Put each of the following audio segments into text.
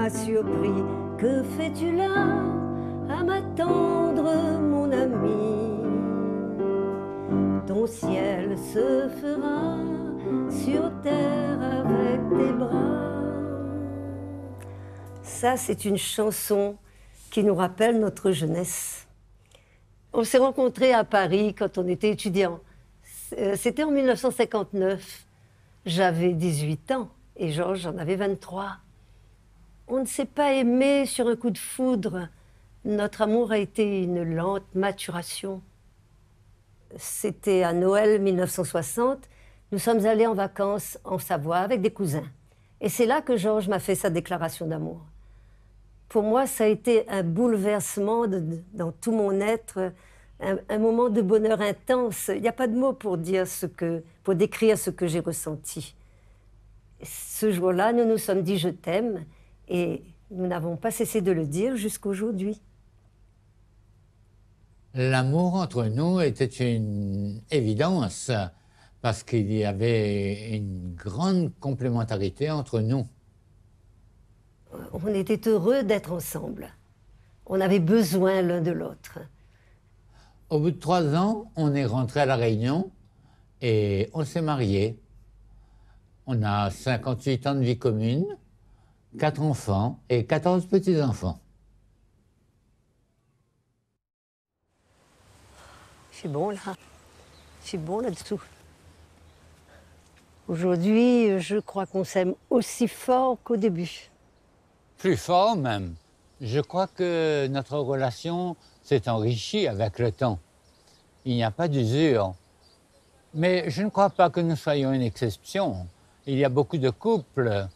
m'a surpris. Que fais-tu là à m'attendre, mon ami? Ton ciel se fera sur terre avec tes bras. Ça, c'est une chanson qui nous rappelle notre jeunesse. On s'est rencontrés à Paris quand on était étudiants. C'était en 1959. J'avais 18 ans et Georges en avait 23. On ne s'est pas aimé sur un coup de foudre. Notre amour a été une lente maturation. C'était à Noël 1960. Nous sommes allés en vacances en Savoie avec des cousins. Et c'est là que Georges m'a fait sa déclaration d'amour. Pour moi, ça a été un bouleversement dans tout mon être, un moment de bonheur intense. Il n'y a pas de mots pour décrire ce que j'ai ressenti. Ce jour-là, nous nous sommes dit « je t'aime » et nous n'avons pas cessé de le dire jusqu'aujourd'hui. L'amour entre nous était une évidence parce qu'il y avait une grande complémentarité entre nous. On était heureux d'être ensemble. On avait besoin l'un de l'autre. Au bout de 3 ans, on est rentré à La Réunion et on s'est mariés. On a 58 ans de vie commune, 4 enfants et 14 petits-enfants. C'est bon là. C'est bon là-dessous. Aujourd'hui, je crois qu'on s'aime aussi fort qu'au début. Plus fort même. Je crois que notre relation s'est enrichie avec le temps. Il n'y a pas d'usure. Mais je ne crois pas que nous soyons une exception. Il y a beaucoup de couples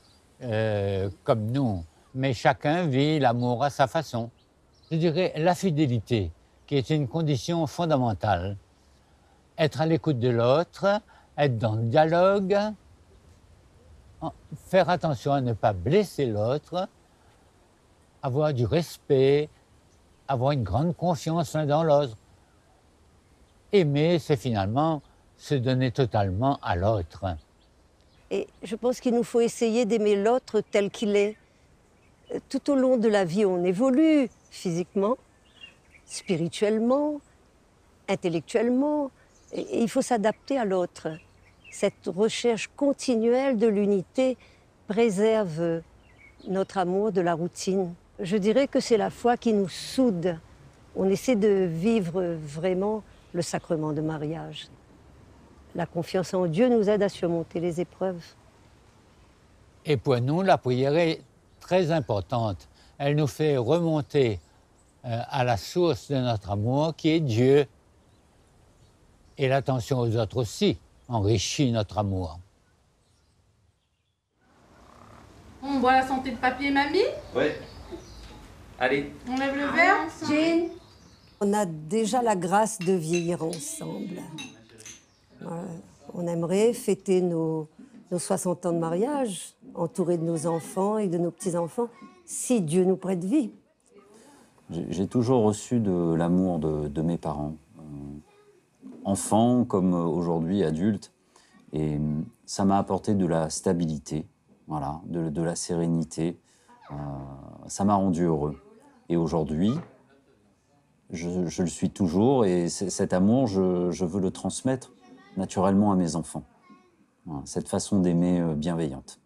comme nous, mais chacun vit l'amour à sa façon. Je dirais la fidélité, qui est une condition fondamentale. Être à l'écoute de l'autre, être dans le dialogue, faire attention à ne pas blesser l'autre, avoir du respect, avoir une grande confiance l'un dans l'autre. Aimer, c'est finalement se donner totalement à l'autre. Et je pense qu'il nous faut essayer d'aimer l'autre tel qu'il est. Tout au long de la vie, on évolue physiquement, spirituellement, intellectuellement, et il faut s'adapter à l'autre. Cette recherche continuelle de l'unité préserve notre amour de la routine. Je dirais que c'est la foi qui nous soude. On essaie de vivre vraiment le sacrement de mariage. La confiance en Dieu nous aide à surmonter les épreuves. Et pour nous, la prière est très importante. Elle nous fait remonter à la source de notre amour, qui est Dieu. Et l'attention aux autres aussi enrichit notre amour. On boit la santé de papy et mamie? Oui. Allez. On lève le verre? Jean, on a déjà la grâce de vieillir ensemble. On aimerait fêter nos 60 ans de mariage, entourés de nos enfants et de nos petits-enfants, si Dieu nous prête vie. J'ai toujours reçu de l'amour de mes parents, enfants comme aujourd'hui adultes, et ça m'a apporté de la stabilité, voilà, de la sérénité. Ça m'a rendu heureux. Et aujourd'hui, je le suis toujours, et cet amour, je veux le transmettre naturellement à mes enfants. Voilà, cette façon d'aimer bienveillante.